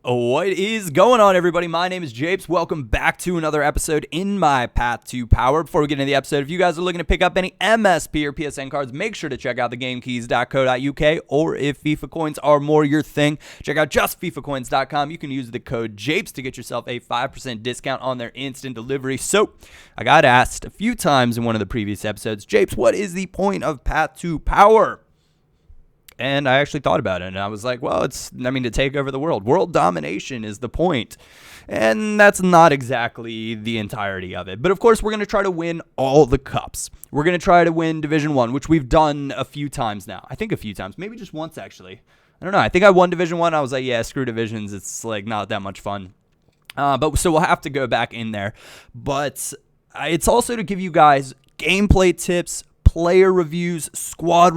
What is going on, everybody? My name is Japes. Welcome back to another episode in my path to power. Before we get into the episode, if you guys are looking to pick up any MSP or PSN cards, make sure to check out thegamekeys.co.uk, or if FIFA coins are more your thing, check out justfifacoins.com. You can use the code Japes to get yourself a 5% discount on their instant delivery. So, I got asked a few times in one of the previous episodes, Japes, what is the point of path to power? And I actually thought about it, and I was like, well, to take over the world. World domination is the point. And that's not exactly the entirety of it. But, of course, we're going to try to win all the cups. We're going to try to win Division 1, which we've done a few times now. I think a few times. Maybe just once, actually. I don't know. I think I won Division 1. I was like, yeah, screw divisions. It's, not that much fun. So we'll have to go back in there. But it's also to give you guys gameplay tips, player reviews, squad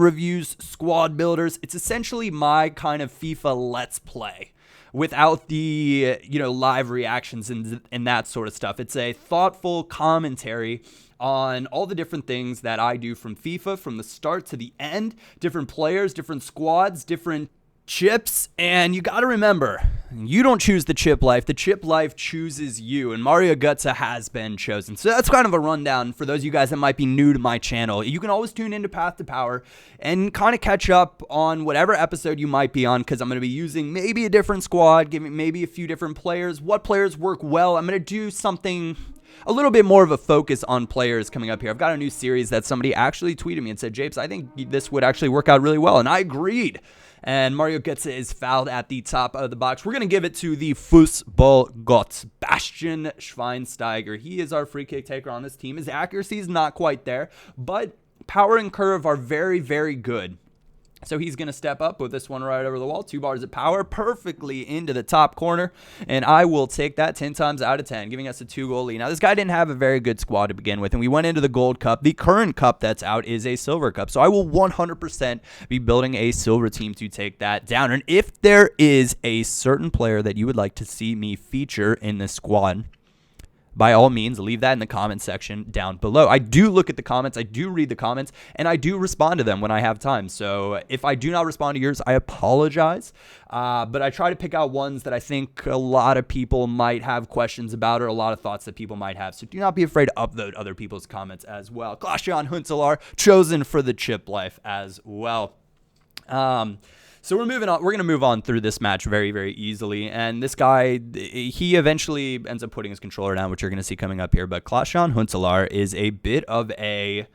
builders. It's essentially my kind of FIFA Let's Play without the, live reactions and that sort of stuff. It's a thoughtful commentary on all the different things that I do from FIFA, from the start to the end, different players, different squads, different chips. And you got to remember, you don't choose the ChipLife. The ChipLife chooses you, and Mario Götze has been chosen. So that's kind of a rundown for those of you guys that might be new to my channel. You can always tune into Path to Power and kind of catch up on whatever episode you might be on, because I'm going to be using maybe a different squad, giving maybe a few different players, what players work well. I'm going to do something a little bit more of a focus on players coming up here. I've got a new series that somebody actually tweeted me and said, Japes, I think this would actually work out really well. And I agreed. And Mario Götze is fouled at the top of the box. We're going to give it to the Fußballgott, Bastian Schweinsteiger. He is our free kick taker on this team. His accuracy is not quite there, but power and curve are very, very good. So he's going to step up with this one right over the wall. 2 bars of power perfectly into the top corner. And I will take that 10 times out of 10, giving us a 2-goal lead. Now, this guy didn't have a very good squad to begin with, and we went into the Gold Cup. The current cup that's out is a Silver Cup. So I will 100% be building a Silver team to take that down. And if there is a certain player that you would like to see me feature in this squad, by all means, leave that in the comment section down below. I do look at the comments, I do read the comments, and I do respond to them when I have time. So if I do not respond to yours, I apologize. But I try to pick out ones that I think a lot of people might have questions about, or a lot of thoughts that people might have. So do not be afraid to upload other people's comments as well. Klaas-Jan Huntelaar, chosen for the ChipLife as well. So we're moving on. We're going to move on through this match very, very easily. And this guy, he eventually ends up putting his controller down, which you're going to see coming up here. But Klaas-Jan Huntelaar is he's a bit of a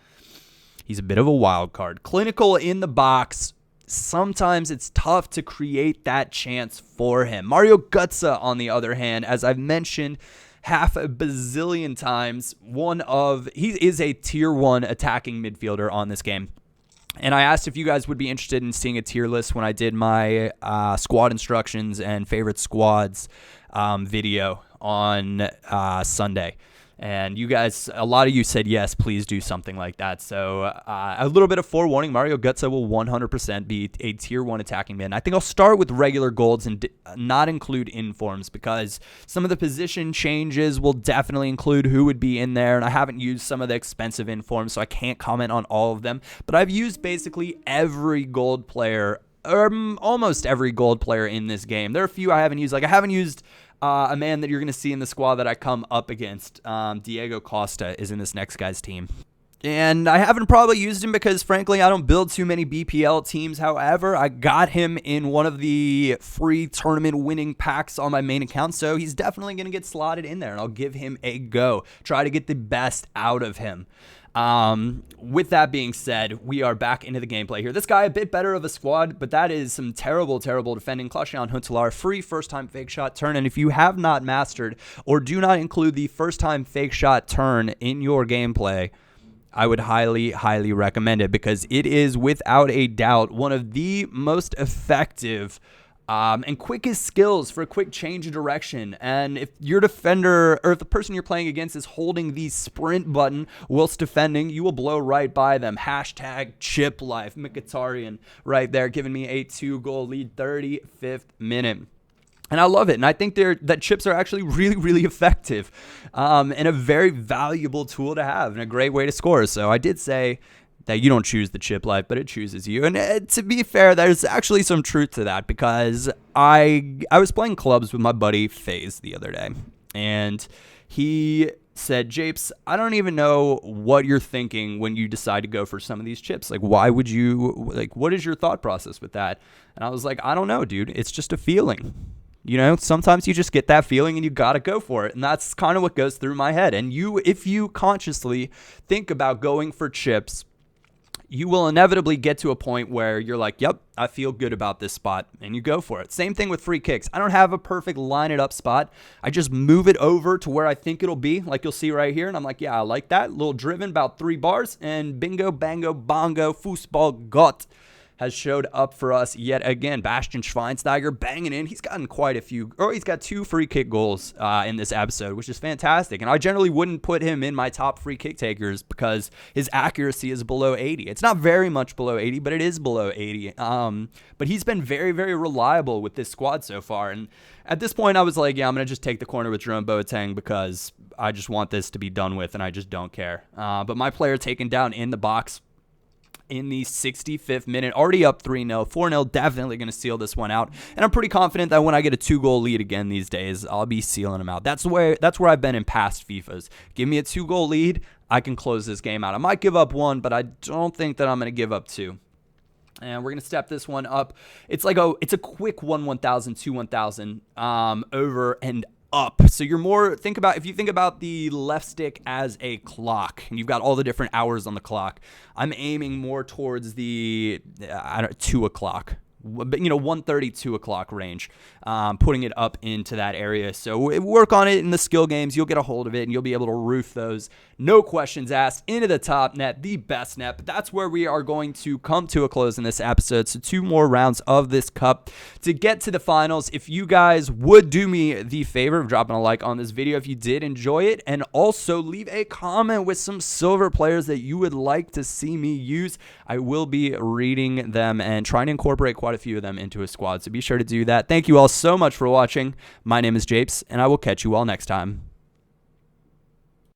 wild card. Clinical in the box. Sometimes it's tough to create that chance for him. Mario Götze, on the other hand, as I've mentioned half a bazillion times, he is a tier 1 attacking midfielder on this game. And I asked if you guys would be interested in seeing a tier list when I did my squad instructions and favorite squads video on Sunday. And you guys, a lot of you said, yes, please do something like that. So a little bit of forewarning, Mario Götze will 100% be a tier 1 attacking mid. I think I'll start with regular golds and not include informs, because some of the position changes will definitely include who would be in there. And I haven't used some of the expensive informs, so I can't comment on all of them. But I've used basically every gold player, or almost every gold player in this game. There are a few I haven't used. I haven't used a man that you're going to see in the squad that I come up against. Diego Costa is in this next guy's team. And I haven't probably used him because, frankly, I don't build too many BPL teams. However, I got him in one of the free tournament winning packs on my main account, so he's definitely going to get slotted in there, and I'll give him a go. Try to get the best out of him. With that being said, we are back into the gameplay here. This guy, a bit better of a squad, but that is some terrible defending. Klaas-Jan Huntelaar, free first-time fake shot turn. And if you have not mastered or do not include the first-time fake shot turn in your gameplay, I would highly, highly recommend it, because it is without a doubt one of the most effective and quickest skills for a quick change of direction. And if your defender, or if the person you're playing against is holding the sprint button whilst defending, you will blow right by them. Hashtag ChipLife. Mkhitaryan right there, giving me a 2-goal lead, 35th minute. And I love it. And I think that chips are actually really, really effective and a very valuable tool to have and a great way to score. So I did say that you don't choose the chip life, but it chooses you. And to be fair, there's actually some truth to that, because I was playing clubs with my buddy FaZe the other day, and he said, Japes, I don't even know what you're thinking when you decide to go for some of these chips. Like, why would you, like, what is your thought process with that? And I was like, I don't know, dude. It's just a feeling. You know, sometimes you just get that feeling and you got to go for it. And that's kind of what goes through my head. And if you consciously think about going for chips, you will inevitably get to a point where you're like, yep, I feel good about this spot, and you go for it. Same thing with free kicks. I don't have a perfect line it up spot. I just move it over to where I think it'll be, like you'll see right here, and I'm like, yeah, I like that. A little driven, about 3 bars, and bingo, bango, bongo, foosball, got has showed up for us yet again. Bastian Schweinsteiger banging in. He's gotten quite a few, or he's got 2 free kick goals in this episode, which is fantastic. And I generally wouldn't put him in my top free kick takers because his accuracy is below 80. It's not very much below 80, but it is below 80. But he's been very, very reliable with this squad so far. And at this point, I was like, yeah, I'm going to just take the corner with Jerome Boateng because I just want this to be done with, and I just don't care. But my player taken down in the box in the 65th minute, already up 3-0, 4-0, definitely going to seal this one out. And I'm pretty confident that when I get a 2-goal lead again these days, I'll be sealing them out. That's where I've been in past FIFAs. Give me a 2-goal lead, I can close this game out. I might give up 1, but I don't think that I'm going to give up 2. And we're going to step this one up. It's a quick 1-1,000, 2-1,000 over and up. So you're more, if you think about the left stick as a clock, and you've got all the different hours on the clock, I'm aiming more towards the 2 o'clock. But 1:30, 2 o'clock range, putting it up into that area. So work on it in the skill games. You'll get a hold of it, and you'll be able to roof those, no questions asked, into the top net, the best net. But that's where we are going to come to a close in this episode. So 2 more rounds of this cup to get to the finals. If you guys would do me the favor of dropping a like on this video if you did enjoy it, and also leave a comment with some silver players that you would like to see me use. I will be reading them and trying to incorporate quite a few of them into a squad, so be sure to do that. Thank you all so much for watching. My name is Japes, and I will catch you all next time.